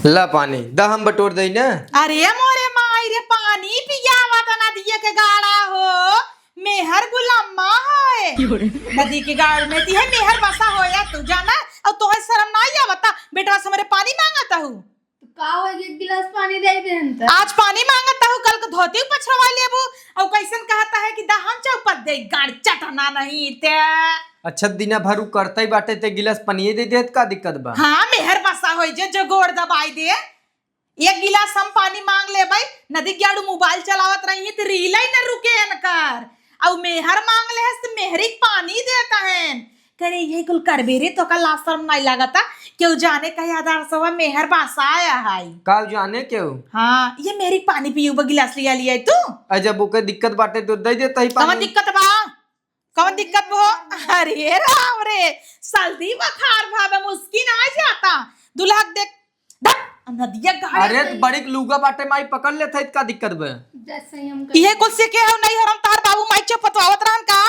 ला पानी दा हम बटोर दई ना। अरे मोरे माई रे पानी पियावा ता नदिया के गाड़ा हो मेहर गुलामा है नदी के गाड़ में ती है मेहर बसा हो या तू जाना और तोहे शर्म नहीं आवता बेटा से मेरे पानी मांगता हूँ का हो एक गिलास पानी दे देन त आज पानी मांगता हूँ कल को धोती पछरवा लेबू और कैसन कहता है कि दहम चौपट दे गाड़ चटना नहीं ते अच्छा दिना भरू करता ही बाटे ते गिलास पनिए दे देत का दिक्कत बा। हाँ मेहर बसा हो जो गोड़ दबाई दे एक गिलास हम पानी मांग ले भाई नदी गाड़ू मोबाइल चलावत रही है तो रील ही न रुके कर और मेहर मांग ले तो मेहरी पानी दे कहन करे ये कुल करबे रे तो का लाशर्म नहीं लगता क्यों जाने कहीं आधार सवा मेहर बसाया है का जाने क्यों। हाँ ये मेरी पानी पियो गिलास लिया लिया तू जब ओके दिक्कत बाटे तो दे देता ही कौन पानी। दिक्कत बा कौन दिक्कत हो अरे राम रे सर्दी बुखार भावे मुस्किन आ जाता दुल्हा देख नदिया गाड़ी अरे बड़ी लूगा बाटे माई पकड़ ले था का दिक्कत बा। जैसे हम ये कुल से के हो नहीं हरम तार बाबू माई चपतवावत रहन का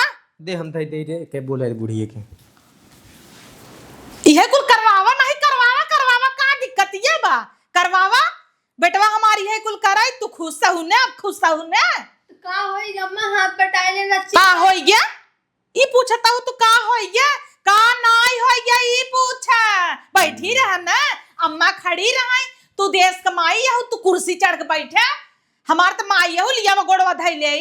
दे हम थई दे रे के बोले बुढ़िए के ये कुल करवावा नहीं करवावा का दिक्कत ये बा करवावा बेटवा हमारी है कुल कराई तू खुश हुने अब खुश हुने का होई जब मैं हाथ बटाइले रच्ची का होई गया ई पूछता हूँ तू का होई गया का नहीं होई गया ई पूछा बैठी रह ना अम्मा खड़ी रही तू देश कमाई है तू कुर्सी चढ़ के बैठे हमार तो माई है लिया में गोड़वा धई ले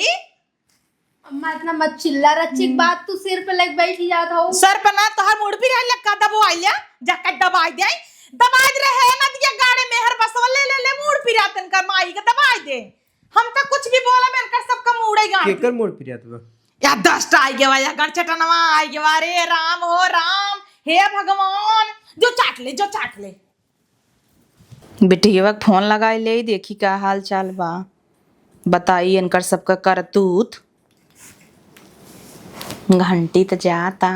अम्मा इतना मत चिल्ला रच्ची बात तू सिर पे लग बैठी जात हो सर पे ना तोहर मुड़ भी रह लक्का दबाई ले जाके दबाई दे दबाई रहे ना दिया गाड़ी मेहर बसवा ले मुड़ पिरातन का माई के दबाई दे हम तो कुछ भी बोला मैं कर सबका मुड़े गाड़ी केकर मोड़ पिरियात बा। या दस्ट आई गया या गण चटनवा आई गया रे राम हो राम हे भगवान जो चाट ले बिटिया फोन लगाई ले देखी का हाल चाल बा बताई इनकर सबका करतूत घंटी तो जाता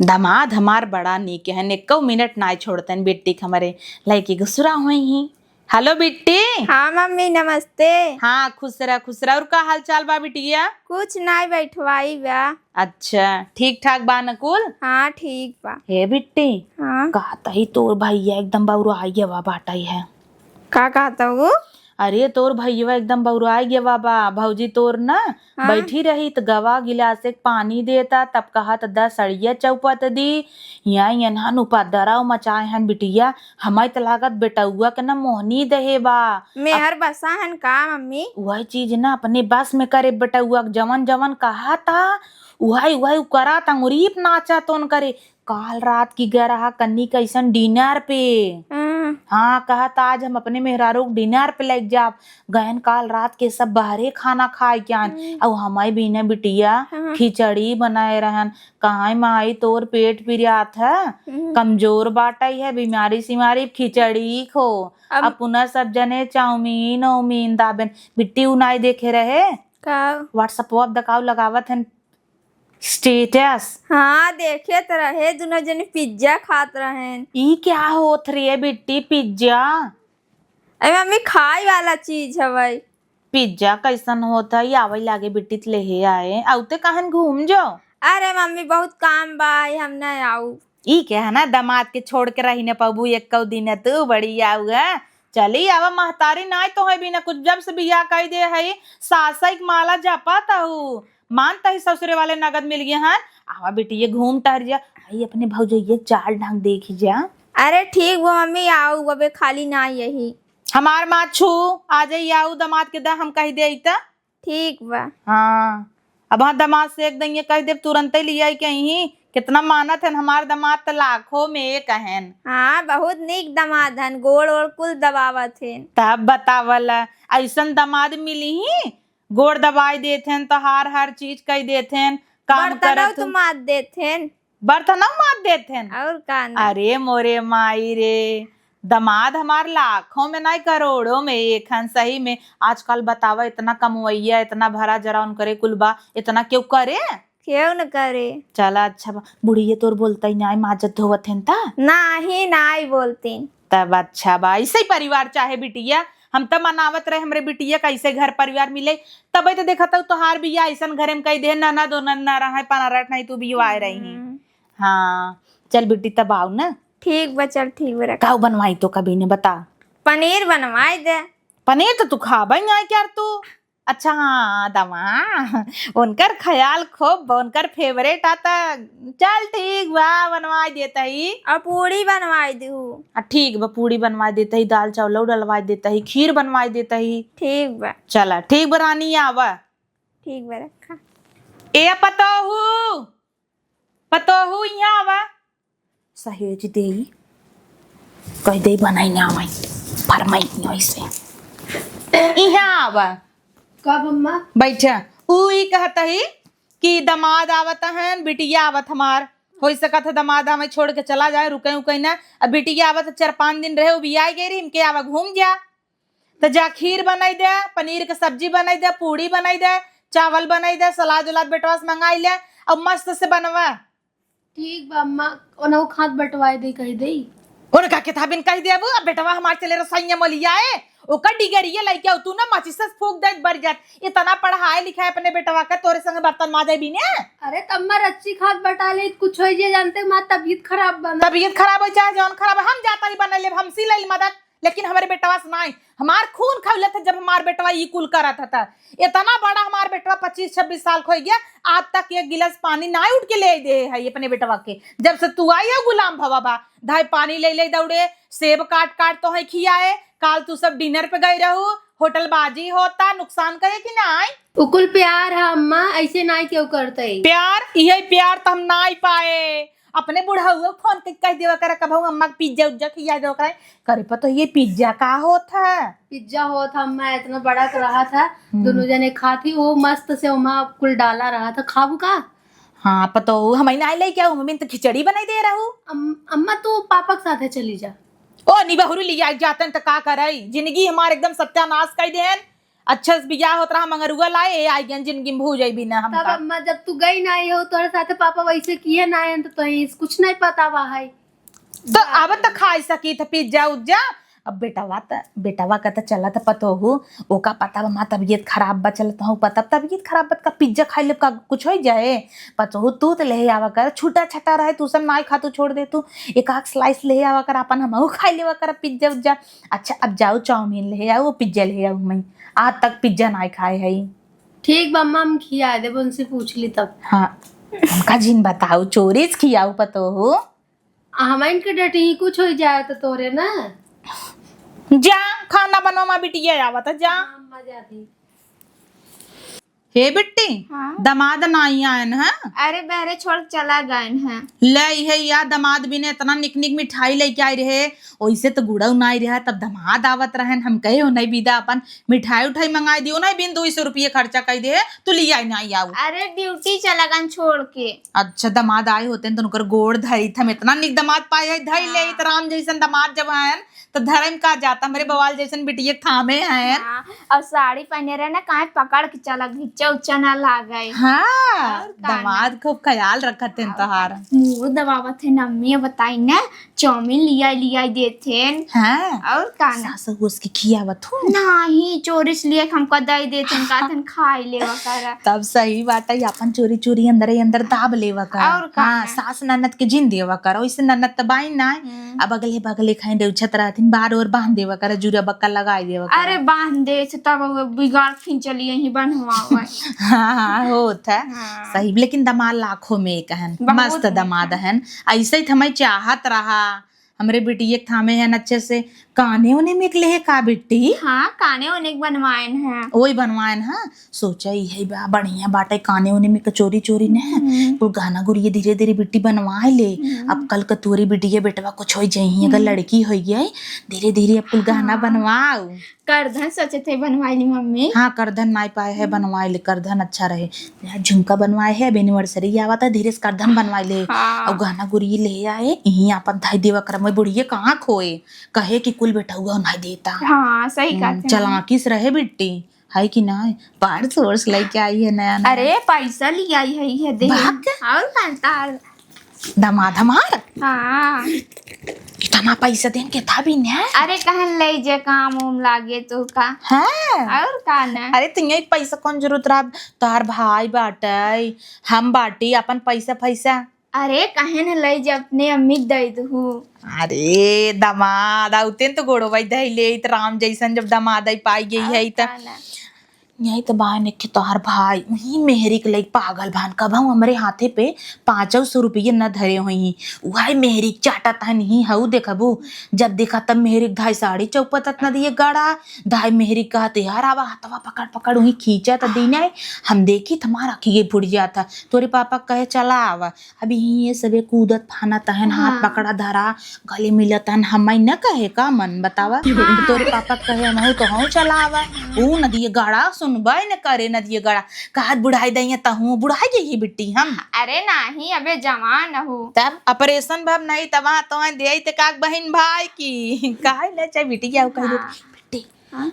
दमाद हमार बड़ा नीक है एको मिनट ना छोड़तन बेटी के हमारे लड़की गुसरा हुई ही। हेलो बिट्टी। हाँ मम्मी नमस्ते। हाँ खुश रहा और का हाल चाल बा बिटिया। कुछ नहीं बैठवाई बा। अच्छा ठीक ठाक बा नकुल। हाँ ठीक बा। हे बिट्टी हाँ कहता ही तोर भैया एकदम बउरा आई गया बाटा ही है का कहता हूँ अरे तोर भैया एकदम बउराई गया बाबा भौजी तोर ना हाँ? बैठी रही तो गवा गिलास से पानी देता तब कहा तो 10 सड़िया चौपत दी यहाँ यनहन उपदराव मचाए हन बिटिया हमारी तो लागत बेटुआ के ना मोहनी दहे बा मेहर बसा हन का मम्मी वही चीज ना अपने बस में करे बेटुआ जवन जवन कहा था वही करा तंगुरीप नाचा तो करे काल रात की गरहा कन्नी कैसन डिनर पे हाँ कहा था आज हम अपने मेहरारू डिनर पे लग जाब गहन काल रात के सब बाहरे खाना खाए क्या और हमारी बीना बिटिया खिचड़ी बनाए रहन कहाँ माई तोर पेट पिरियात है कमजोर बाटा ही है बीमारी सिमारी खिचड़ी खो अब पुनः सब जने चाउमीन ओमीन दाबेन बिट्टी उनाई देखे रहे का व्हाट्सएप दकाव लगावत है स्टेटस। हाँ देखे तो रहे दोनों जने पिज्जा खात रहे ई क्या होत रे बिट्टी पिज्जा अरे मम्मी खाई वाला चीज है भाई पिज्जा कैसन होता है आवे लागे बिट्टी ले हे आए आउते कहन घूम जाओ। अरे मम्मी बहुत काम बा हम न आऊ ई क्या है ना दामाद के छोड़ के रही न पबू एक दिन तू बड़ी आऊगा चली आवा महतारी ना तो है भी ना कुछ जब से बियाह कही दे है सासा एक माला जपाता हूँ मानता ही ससुरे वाले नगद मिल गए हैं आवा बेटी ये घूम टहर जा आई अपने भौजैया चाल ढंग देख जा। अरे ठीक वो मम्मी आऊ अबे खाली ना यही हमार माँ छू आ जाइए आऊ दामाद के दा हम कही दे ठीक बा। हाँ अब हाँ दामाद से एकदम ये कह दे तुरंत ही लिया कहीं कितना मानत है हमार दामाद तो लाखों में एक हन। हाँ बहुत निक दामाद हन गोड़ और कुल दबावत है तब बतावल ऐसन दामाद मिली ही गोड़ दबाई देते तो हर चीज कह देते काम करत तो मात देते बर्तन मात देते और का अरे मोरे माई रे दामाद हमार लाखों में नहीं करोड़ों में एक हन सही में आजकल बतावा इतना कमवैया इतना भरा जरा उन करे कुलबा इतना क्यों करे क्यों न करे चला अच्छा बा बुढ़िया तोर बोलता ही ना माजत धोवत है नाही नाई बोलती तब अच्छा बा ऐसे ही परिवार चाहे बिटिया हम तो मनावत रहे हमरे बिटिया कैसे घर परिवार मिले तब तो देखा था तोहार बिया ऐसा घर में कही दे ना दो ना रहा पनारट नहीं तू भी आए रही। हाँ चल बिटी तब आओ ना ठीक बा चल ठीक बा का बनवाई तो कभी ने बता पनीर बनवाई दे। पनीर तो तू खाबा ही नहीं क्या तू। अच्छा हाँ दमा उनकर ख्याल खूब उनकर फेवरेट आता। चल ठीक बा बनवा देता ही। और पूरी बनवाई दू। ठीक बा पूरी बनवा देता ही, दाल चावल डलवा देता ही, खीर बनवा देता ही। ठीक बा। चला ठीक बा रानी आवा। ठीक बा रखा। ए पतोहू यहाँ आवा। सहेज दे कह दे बनाई ना आवाई फरमाई ऐसे यहाँ आवा। कब अम्मा? बैठा ऊ कहता ही कि दमाद आवत है, बिटिया आवत हमार हो सकत है दमाद हमें छोड़ के चला जाए, रुके उके ना। अब बिटिया आवत 4-5 दिन रहे, वो भी आई गई रही, इनके आवा घूम जा। तो जा खीर बनाई दे, पनीर के सब्जी बनाई दे, पूड़ी बनाई दे, चावल बनाई दे, सलाद उलाद बेटवा से मंगाई ले और मस्त से बनवा। ठीक बा अम्मा, ओना खाद बटवाए दे कह दे। उनका किताबिन कह दे अब बेटवा हमार चले रसोईया मलिया है ओकर डिगरिया लइका तू ना माचिस फूक दे बर जात। इतना पढ़ाए लिखाए अपने बेटवा का, तोरे संग बर्तन माजे भी ने। अरे तम्मा रच्ची खाद बटा ले कुछ हो जे जानते मां तबीयत खराब बना। तबीयत खराब हो चाहे जौन खराब है, हम जाता ही बना ले हमसी ले मदद, लेकिन हमारे बेटवा से नहीं। हमार खून खौले थे जब हमार बेटवा ये कुल करा था। इतना बड़ा हमार बेटवा 25-26 साल को हो गया, आज तक एक गिलास पानी ना उठ के ले दे है अपने बेटवा के। जब से तू आई है गुलाम भवा बा धाई पानी ले दौड़े, सेब काट काट तो है खियाए। काल तू सब डिनर पे गई रहू, होटल बाजी होता, नुकसान करे कि ना। उकुल प्यार है अम्मा, ऐसे ना क्यों करते। प्यार यही प्यार तो हम ना ही पाए। अपने बुढ़ा हुए फोन के कह देवा करे कब अम्मा पिज्जा उज्जा खिया दो करे पर तो ये पिज्जा का होता है। पिज्जा होता अम्मा इतना बड़ा कर रहा था, दोनों जने खाती वो मस्त से उमा कुल डाला रहा था, खाबू का। हाँ पता हमें ना ले क्या मम्मी तो खिचड़ी बनाई दे रहा हूँ। अम्मा तू पापा के साथ चली जा। ओ निबहुरु लिया जाते तो का करे, जिंदगी हमारे एकदम सत्यानाश कर देन। अच्छा से बियाह होत रहा मंगरुआ लाए आई गन जिंदगी में भू जाई भी ना हम। तब अम्मा जब तू गई ना हो तोरे साथे पापा वैसे किए ना है तो कुछ नहीं पता बा है। तो अब तो खा सकी था पिज्जा उज्जा। अब बेटावा का तो चला था पतो हो ओका पता बा तबीयत खराब बा चलता हूँ पता तबीयत खराब बा का पिज्जा खाई ले का कुछ हो जाए। पतो हो तू तो ले आवा कर, छूटा छटा रहे तू सब ना खा तू छोड़ दे तू एक आध स्लाइस ले आवा कर अपन हम खाई लेवा कर पिज्जा उज्जा। अच्छा अब जाओ चाउमीन ले आओ पिज्जा ले आओ, मैं आज तक पिज्जा ना खाए है। ठीक बा अम्मा हम खिया दे उनसे पूछ ली तब। हाँ हमका जिन बताओ चोरी से खियाओ पतो हो। हमाइन के डटी कुछ हो जाए तो तोरे ना जा खाना बनवा मा बिटिया आवत जा। अम्मा जाती। हे बिट्टी हाँ? दमाद नहीं आयन है। अरे बहरे छोड़ के चला गए हैं। ले है या दमाद भी ने इतना निक निक मिठाई लेके आई रहे, वैसे तो गुड़ा नहीं रहा तब दमाद आवत रहन। हम कहे हो नहीं बीदा अपन मिठाई उठाई मंगाई दियो नहीं बिन 200 रुपये खर्चा कर दे तू लिया ही नहीं आओ। अरे ड्यूटी चला गन छोड़ के। अच्छा दमाद आए होते तो उनकर गोड़ धरी था, इतना निक दमाद पाए है धई ले राम जैसन दमाद जब आयन तो धर्म का जाता मेरे बवाल जैसन बिटिया थामे हैं। हाँ, और साड़ी पहने रहे ना कहाँ पकड़ के चला घिच्चा उच्चा ना लागे। हाँ दमाद खूब ख्याल रखत हैं तोहार। मुंह दबावत है नम्मी बताई ना चाउमीन लिया देते। हाँ और का ना सासू उसकी खियावत हो नहीं चोरी से लिए हमको दे देते कहते खाई लेवा कर। तब सही बात है अपन चोरी चोरी अंदर ही अंदर दाब लेवा कर। और का हाँ सास ननद के जिन देवा कर वैसे ननद तो बाई ना अब अगले बगले खाई दे छत रहती बार और बांध देवा कर जुरा बक्का लगाई देवा कर। अरे बांध दे से तब बिगाड़ खींचली यही बनवा। हाँ होता है हाँ। सही, लेकिन दमाद लाखों में एक हन बहुत मस्त दमाद हन। ऐसे ही हमें चाहत रहा हमरे बेटी एक थामे हैं अच्छे से काने उने में निकले है का बेटी। हाँ काने उने बनवाएन है वही बनवाएन। हाँ सोचा ही बा बढ़िया बाटे काने उने में कचोरी चोरी ने कुल गाना गुड़िए धीरे धीरे बेटी बनवाए ले। अब कल का तोरी बेटिया बेटवा कुछ हो जाई अगर लड़की हो गई धीरे धीरे अब कुल गाना बनवाओ। करधन सोचे थे बनवाई मम्मी। हाँ करधन नहीं पाए है बनवाए ले, करधन अच्छा रहे। झुमका बनवाए है एनिवर्सरी आवा था धीरे से करधन बनवाए ले। हाँ। और गहना गुड़िए ले आए यही अपन धाई देवा कर मैं बुढ़िए कहाँ खोए कहे कि कुल बेटा हुआ नहीं देता। हाँ सही कहते हैं। चलाकिस रहे बिट्टी है कि ना पर्स वर्स लेके आई है नया नया। अरे पैसा लिया है दे भाग। और कहता दमाद हमार हाँ इतना पैसा देन के था भी ना। अरे कहन ले जे काम उम लागे तो का हाँ और का ना। अरे तुम्हें पैसा कौन जरूरत रहा, तोहार भाई बाटे हम बाटी अपन पैसा अरे कहे न लई जब अपने अम्मी के दे दू। अरे दामाद आउतेन तो गोड़ो भाई धैले त राम जैसन जब दामाद आई पाई गई है त यही तो बहन के तोहर भाई वही मेहरी के लई पागल भान कब हम हमारे हाथे पे 500 रुपये न धरे हुई वही मेहरी चाटा था नहीं हऊ देखबू जब देखा तब मेहरी धाई साड़ी चौपत न दिए गाड़ा धाई मेहरी कहते यार आवा हथवा पकड़ पकड़ वही खींचा त दीना हम देखी तुम्हारा खीगे फुट जाता तोरे पापा कहे चला आवा अभी ये सबे कूदत फाना तहन हाथ पकड़ा धरा गले मिलतन हम न कहे का मन बतावा तोरे पापा कहे हम तो हूँ चला आवा ऊ नदिए गाड़ा सुनबे न करे नदिए गाड़ा कहत बुढ़ाई दई तहूँ बुढ़ाई गई बिट्टी हम। अरे नहीं अबे जवान हूँ तब ऑपरेशन भब नहीं तवा तो दे ते काक बहन भाई की काहे ले चाहे बिटी जाओ कह दे बिट्टी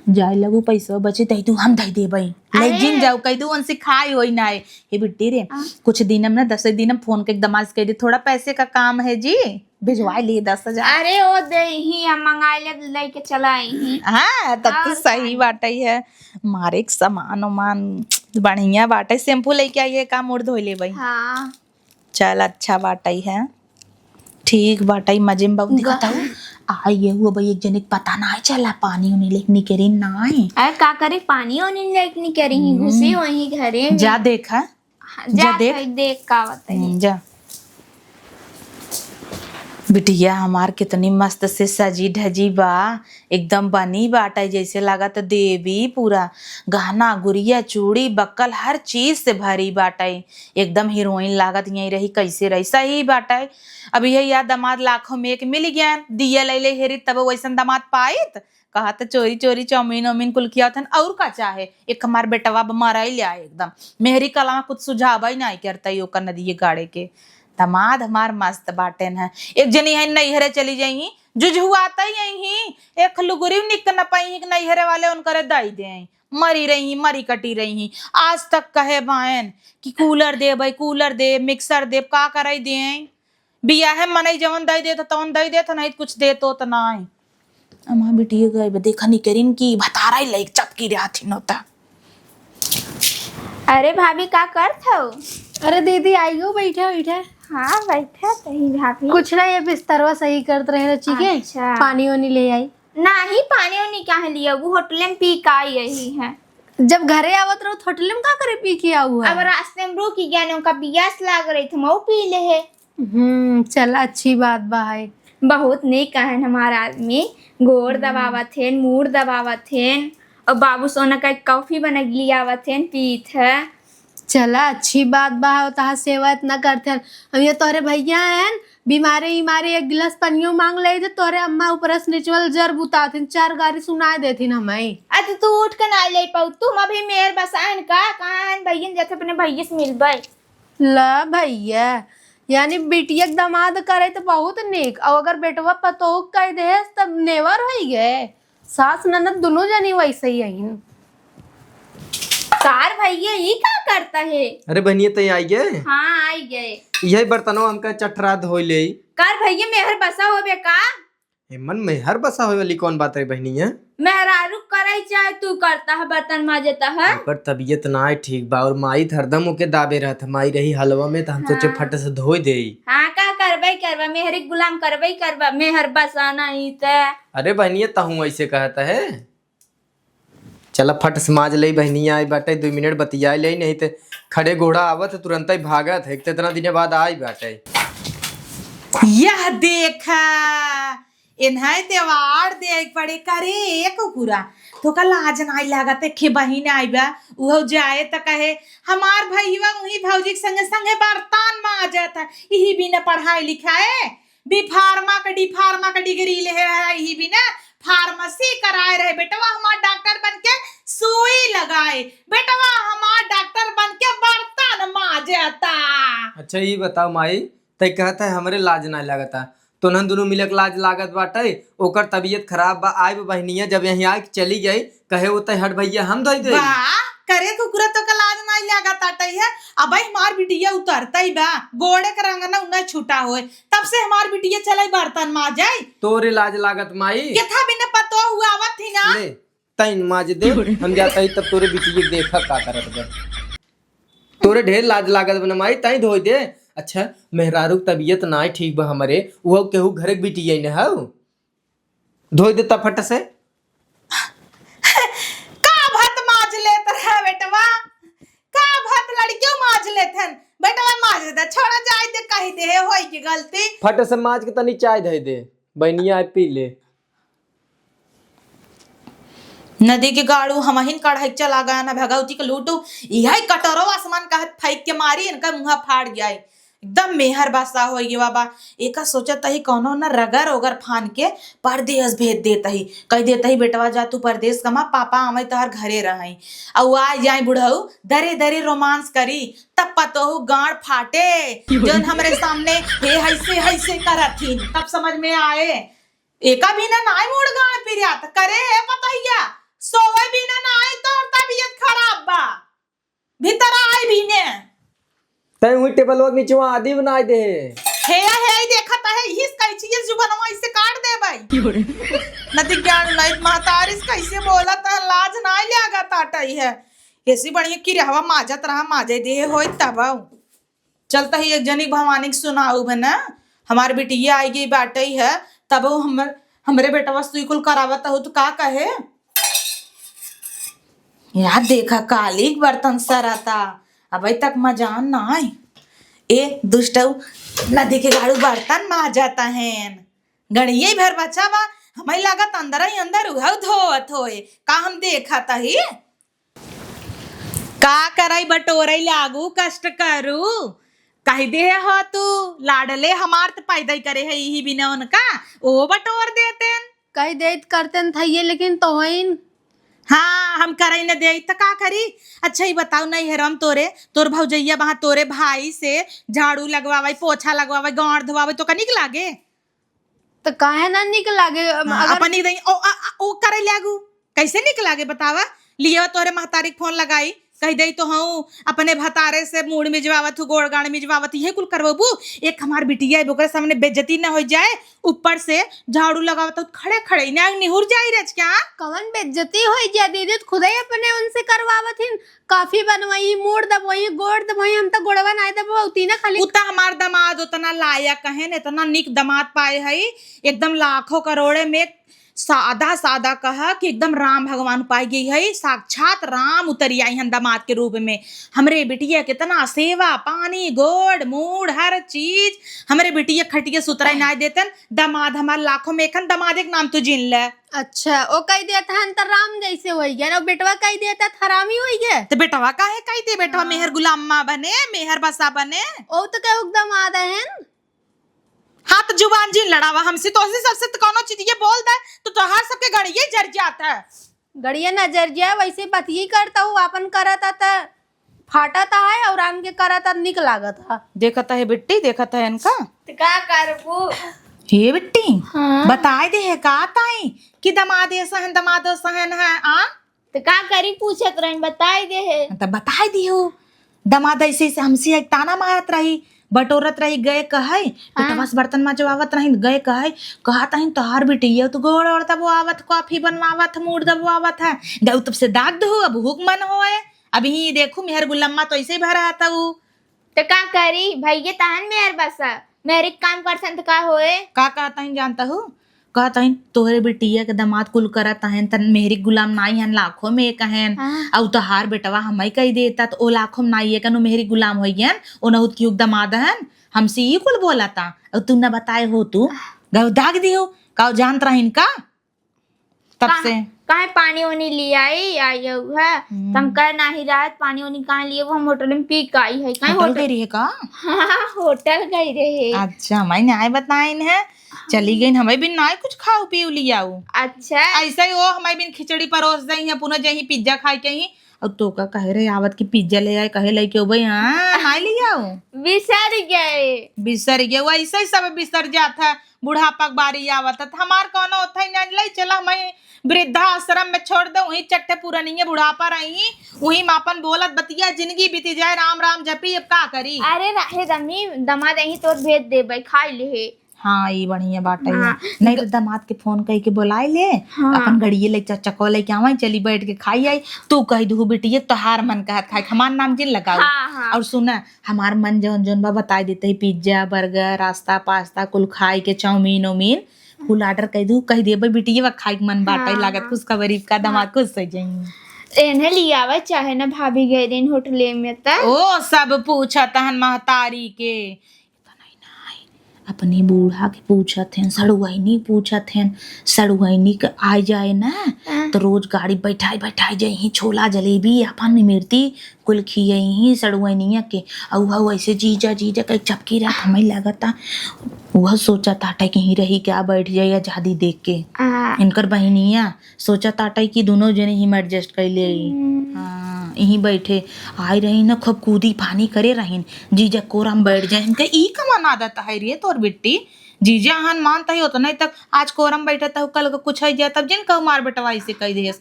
जाय लगू पैसा बचे तई तू हम दई देबई ले जिन जाओ कह दू उनसे खाई होई ना हे बिट्टी रे कुछ दिन में 10 दिन में फोन के एकदम कह दे थोड़ा पैसे का काम है जी भिजवा लिए 10,000। अरे ओ दे ही हम मंगाई ले लेके चलाई ही। हाँ तब तो सही बाटे है मारे एक सामान उमान बढ़िया बाटे शैम्पू लेके आइए का मुड़ धो ले भाई। हाँ चल अच्छा बाटे है ठीक बाटे मजे में बहुत दिखता हूँ आई ये हुआ भाई एक जने पता ना है चला पानी उन्हें लेकनी करी ना है अरे का करे पानी ओनी लेके करी घुसी वही घरे में। जा देखा जा देख का बताइए जा बिटिया हमार कितनी मस्त से सजी ढजी बा एकदम बनी बाटा जैसे लगा तो देवी पूरा गहना गुड़िया चूड़ी बक्कल हर चीज से भरी बाटा एकदम हीरोइन लागत यही रही कैसे रही सही बाटा अभी यही याद दामाद लाखों में एक मिल गया दिया ले ले हेरी तब वैसन दामाद पाइत कहा तो चोरी चोरी चाउमीन वाउमीन कुल किया था और का चाहे एक हमार बेटवा मारा ही लिया एकदम मेहरी कला कुछ सुझाव ही नहीं करता ओकर नदिए गाड़े के दामाद हमार मस्त बाटेन है एक जनी है नैहरे चली जाई जुझुआता ही यही एक लुगुरी निक न पाई नैहरे वाले उनकर दई दे मरी रही मरी कटी रही आज तक कहे बहन कि कूलर दे भाई कूलर दे मिक्सर दे का करे दे बिया है मनई जवन दई दे तवन दई दे नहीं कुछ दे तो नहीं अम्मा बिटिया गए देखा नहीं करीन की भतारा ही लाइक चपकी रहा थी नोता। अरे भाभी का करत हो? अरे दीदी आई हो बैठा बैठा हाँ बैठा सही भाभी कुछ ना ये बिस्तरवा सही करते रहे ठीक है अच्छा। पानी वानी ले आई नहीं पानी वानी कहाँ लिया वो होटल में पी का यही है जब घरे आवत रहो तो होटल में का करे पी के आऊ अब रास्ते में रुक गया ना उनका प्यास लग रही थी वो पी ले है। चल अच्छी बात बा है बहुत नेक कहन हमारा आदमी गोड़ दबावत थे मूड दबावत थे और बाबू सोना का कॉफी बना लियावत थे पीत है चला अच्छी बात बा तहा सेवा इतना करते हैं हम ये तोरे भैया हैं बीमारे एक गिलास पनियो मांग ले तो तोरे अम्मा ऊपर स्निचवल जर बुताथिन 4 गारी सुनाए देथिन हमें अरे तू उठ के ना ले पाऊ तुम अभी मेर बसान का कहां भैया जैसे अपने भैया से मिलबे ला भैया यानी बिटिया दामाद करे तो बहुत नेक और अगर बेटवा पतोह कह दे तब नेवर हो गए सास ननद दोनों जनी वैसे ही है कार भैया ये क्या करता है? अरे बहनिया तई आई गए हाँ आई गए यही बर्तनों हमका चटरा धोई ले कार भैया मेहर बसा हो बे का मन में हर बसा हुई वाली कौन बात है बहनिया मेहरारू करे चाहे तू करता है बर्तन मांजता है पर तबीयत ना है ठीक बा और माई हरदम ओके दाबे रहत माई रही हलवा में तो हम सोचे फट से धोई दे। हाँ का करबा मेहरी गुलाम करबा मेहर बसाना ही ते अरे बहनिया तहू ऐसे कहता है चला फट समाज ले बहनिया आई बाटे 2 मिनट बतियाई ले नहीं तो खड़े घोड़ा आवत तुरंत ही भागत है इतना दिन बाद आई बाटे। यह देखा इन्हें त्योहार देख पड़े करे एक कुकुरा तो का लाज नहीं लागत खे बहिन आईबा वो जाए तो कहे हमार भईवा वही भौजी के संगे संगे बर्तन मांजत है यही बिना पढ़ाई लिखाए बी फार्मा का डी फार्मा का डिग्री ले है यही बिना फार्मेसी कराए रहे बेटवा हमार डॉक्टर बन के सुई लगाए बेटवा हमार डॉक्टर बन के बर्तन मांजता। अच्छा ये बताओ माई तय कहता है हमरे लाज ना लगता तो न दोनों मिलक लाज लागत बाटे ओकर तबीयत खराब बा आई बहनिया जब यहाँ आके चली गई कहे वो तय हट भैया हम धोई दे करे कुकुरा तो का लाज नहीं लागत आटई है अब हमार बिटिया उतरता ही बा गोड़े का रंगना उन्हें छूटा होए तब से हमार बिटिया चलाई बर्तन मांजाई तोरे लाज लागत माई ये था बिना पतो हुआ आवत थी ना ले तैन माज दे हम जाता ही तब तोरे बिटिया देखा का करत बा तोरे ढेर लाज लागत बना माई तई धोई दे अच्छा मेहरारू के तबीयत ना ठीक बा हमरे, वो केहू घरे के बिटिया ने हौ धोई देता फट से। का भत माज लेत है बेटवा, का भत लड़कियों माज लेथन बेटवा, माज दे छोड़ा जाए दे, कही दे होई की गलती। फट से माज के तनी चाय धई दे, बहनिया पी ले। नदी के गाड़ू हमहिन कढ़ाई चला गया ना भगवती के लूटू, यही कटोरो आसमान का फेंक के मारी, इनका मुंह फाड़ गया एकदम मेहर बासा हो गई बाबा। एक सोचत ही कौनो न रगर ओगर फान के परदेश भेज देता ही, कह देता ही बेटवा जा तू परदेश कमा, पापा आवे तोहर घरे रही, और आ जाए बुढ़ऊ दरे दरे रोमांस करी, तब पतोहू गाड़ फाटे जन हमरे सामने हे हैसे हैसे करथिन, तब समझ में आए एका भी ना नाई मुड़ गाड़ पिरिया त करे है पतैया, सोवे भी ना नाई तो तबीयत खराब बा, भीतर आए भी ने तय हुई टेबल के नीचे आदि बनाई दे। हे देखता है हिस कैची ये जुबानवा इससे काट दे भाई। नदी ज्ञान नहीं महतारिस कैसे बोलत है, लाज ना लागा ताटई है, ऐसी बढ़िया की रहवा माजत रहा माजे दे होई तब चलता ही। एक जनी भवानी के सुनाऊ बना, हमार बिटिया आई गई बाटई है, तब हमरे बेटवा सुई कुल करावत हो तो का कहे यार, देखा काली बर्तन सरता अभी तक मजान ना आई, ए दुष्टऊ नदी के गाड़ू बर्तन मा जाता है, गणिये भर बच्चा बा, हमें लागत अंदर ही अंदर उहा धोवत होए, का हम देखा तही का करई बटोरई लागू कष्ट करू, कह दे हो तू लाडले हमार तो पैदा ही करे है यही बिना उनका, ओ बटोर देते कही देत करते था ये, लेकिन तोहिन हाँ हम करे न दे तो का करी। अच्छा ही बताओ नहीं है, हम तोर भौजैया वहां तोरे भाई से झाड़ू लगवावे पोछा लगवावे गांड धोवावे तो का निक लागे, तो काहे ना निक लागे। अपन ओ करे लागू कैसे निक लागे बतावा, लियो तोरे महतारी फोन लगाई कह दे तो हूँ अपने भतारे से मूड मिजवावत हूँ, गोड़ गाड़ मिजवावत, ये कुल करवाबू। एक हमार बिटिया है सामने बेइज्जती न हो जाए, ऊपर से झाड़ू लगावत खड़े खड़े निहुर जाई रच क्या, कवन बेइज्जती हो जा दीदी, खुदे अपने उनसे करवावत हिन, काफी बनवाई मूड दबवाई गोड़ दबवाई, हम तो गोड़वा नहीं दबवाती ना खाली। उतना हमार दमाद उतना लायक है, इतना निक दमाद पाए है, एकदम लाखों करोड़े में सादा सादा कहा कि एकदम राम भगवान पाई गई है, साक्षात राम उतरी आई हैं दामाद के रूप में। हमरे बिटिया कितना सेवा पानी गोड़ मूड हर चीज, हमरे बिटिया खटिया सुतरा ना देतन, दामाद हमार लाखों में एक दामाद एक नाम तो जिन ले। अच्छा ओ कह देता है तो राम जैसे हो गया ना, बेटवा कह देता हरामी हो गया, तो बेटवा काहे कह दे, बेटवा मेहर गुलामा बने मेहर बसा बने, ओ तो क्या एकदम आदा है। हाँ तो जुबान जी लड़ावा हमसे, तो सबसे तो कोनो चीज ये बोल दे तो तोहार सबके गड़िये जर जाता है, गड़िया नजर जा वैसे बात ही करता हूँ, अपन करता था फाटता है और आन के करता निक लागत है। देखता है बिट्टी देखता है इनका तो का करबू हे बिट्टी बताए दे है का ताई कि दमाद सहन है आ, तो का करी पूछत रही बताई दे है, तब बताए दियो दमाद ऐसे हमसे एक ताना मारत रही, बटोरत रही, गए कहे बेटवा से बर्तन मजवावत रही, गए कहे कहत रही तोहार बिटिया तो गोड़ और दबवावत कॉफी बनवावत मूड दबवावत है, गऊ तब से दाग दो अब हुक मन होए, अभी देखू मेहर गुलम्मा तो ऐसे ही भरा था वो, तो का करी भैया तहन मेहर बसा मेरे काम करसन तो का होए, का कहता है जानता हूँ, कहता है तोहरे बिटिया के दामाद कुल करत है तन मेहरी गुलाम नाई हन लाखों में एक हैं, और तोहार बेटवा हमें कही देता तो ओ लाखों में नाई है मेहरी गुलाम हो गयन, ओ नहुत की दामाद हन, हमसे ये कुल बोला था, और तू न बताए हो तू गौ दाग दियो का जानत रही इनका, तब से कहे पानी वानी ले आई है हम कर नाही रात पानी वानी कहाँ लिए, वो हम होटल में पी के आई है, कहीं होटल गई रही है का, हाँ होटल गई रहे। अच्छा मैंने आए बताइन है, चली गई हमें भी ना कुछ खाओ पियो लिया, अच्छा ऐसा ही वो हमें भी खिचड़ी परोस दई है, पुनः जही पिज्जा खाए के ही, और तो का कहे रहे आवत की पिज्जा ले आए, कहे लेके भाई हाँ ना लिया बिसर गए, वो ऐसे ही सब बिसर जाता है, बुढ़ापा बारी आवत है, हमार कौन होता है नहीं ले चला मैं वृद्धा आश्रम में छोड़ दो, वही चट्टे पूरा नहीं है बुढ़ापा रही, वही मापन बोलत बतिया जिंदगी बीती जाए, राम राम जपी अब का करी। अरे राहे दमी दमाद यही तोर भेज दे भाई खाई ले, हाँ ये बढ़िया बात है। नहीं तो दामाद के फोन कह के बुलाए ले, अपन घड़िए ले चको लेके आवा, चली बैठ के खाई आई। तू कह दू बेटी तोहार मन कहत खाए, हमार नाम जिन लगाओ। और सुना हमार मन जौन जौन बा बताई देते, पिज्जा बर्गर रास्ता पास्ता कुल खाई के, चाउमीन उमीन कुल ऑर्डर कह दू, कह देबे बेटी वा खाई के मन बाटे लागत खुश खबरी का दामाद खुश हो जाई। इन्हें लियावा चाहे ना भाभी गए दिन होटले में त ओ सब पूछा तहन महतारी के अपनी बूढ़ा के पूछत हैं, सड़ुआइनी पूछत हैं, सड़ुआइनी के आ जाए ना तो रोज गाड़ी बैठाई बैठाई जाई, छोला जलेबी अपन इमरती कुल खियही सड़ुआइनिया के। और ऐसे जीजा जीजा कहीं चपकी रात हमें लगता वह सोचा ताटा कहीं रही क्या बैठ जाए आजादी देख के। इनकर बहनिया सोचा ताटा कि दोनों जने ही में एडजस्ट कर ले। हाँ यहीं बैठे आई रही ना, खूब कूदी पानी करे रहीन, जीजा कोरम बैठ जाए। इनका ई कमान आदत है रे तोर बिट्टी, जीजा हन मानता ही होता नहीं तक आज कोरम बैठा था कल को कुछ है जाए तब जिन कहू मार बेटवाई से कह दे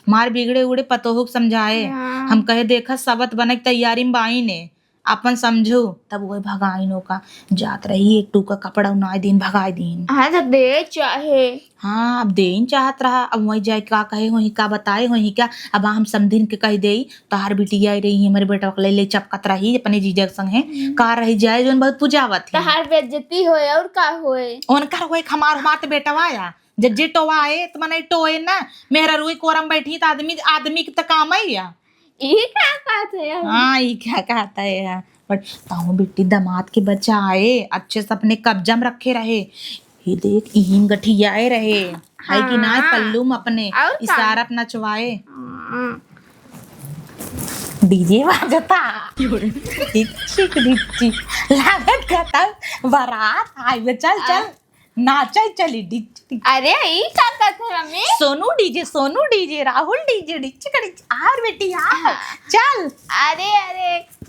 मार बिगड़े उड़े पतोहुक समझाए। हम कहे देखा सबत बने तैयारी में बाई ने अपन समझो तब वही भगाइनो का जात रही, एक टूका कपड़ा उनाए दिन भगाए दिन। हाँ तो दे चाहे। हाँ अब देन चाहत रहा, अब वही जाए का कहे वही का बताए वही क्या। अब हम समधिन के कह दे तोहार बिटिया आई रही हमारे बेटा ले ले चपकत रही अपने जीजा के संगे का रही जाए जो बहुत पुजावत है। तहार बेइज्जती होए और का होए उनका वही खमार मात बेटवाया जज्जे टोवा आए तो मने टोए ना मेहरा रुई कोरम बैठी तो आदमी आदमी के तो काम आई ये क्या बात है यार? हाँ ये क्या कहता है यार। बट ताऊ बेटी दामाद के बच्चा आए अच्छे से अपने कब्जा में रखे रहे, ये देख इहिन गठियाए रहे है कि ना पल्लू में अपने इशारा अपना चुवाए। डीजे बजता लागत कहता बारात आई, चल चल नाचा चली डिच। अरे ये क्या करते हैं mummy? Sonu DJ Rahul DJ डिच आर बेटी यार चल। अरे अरे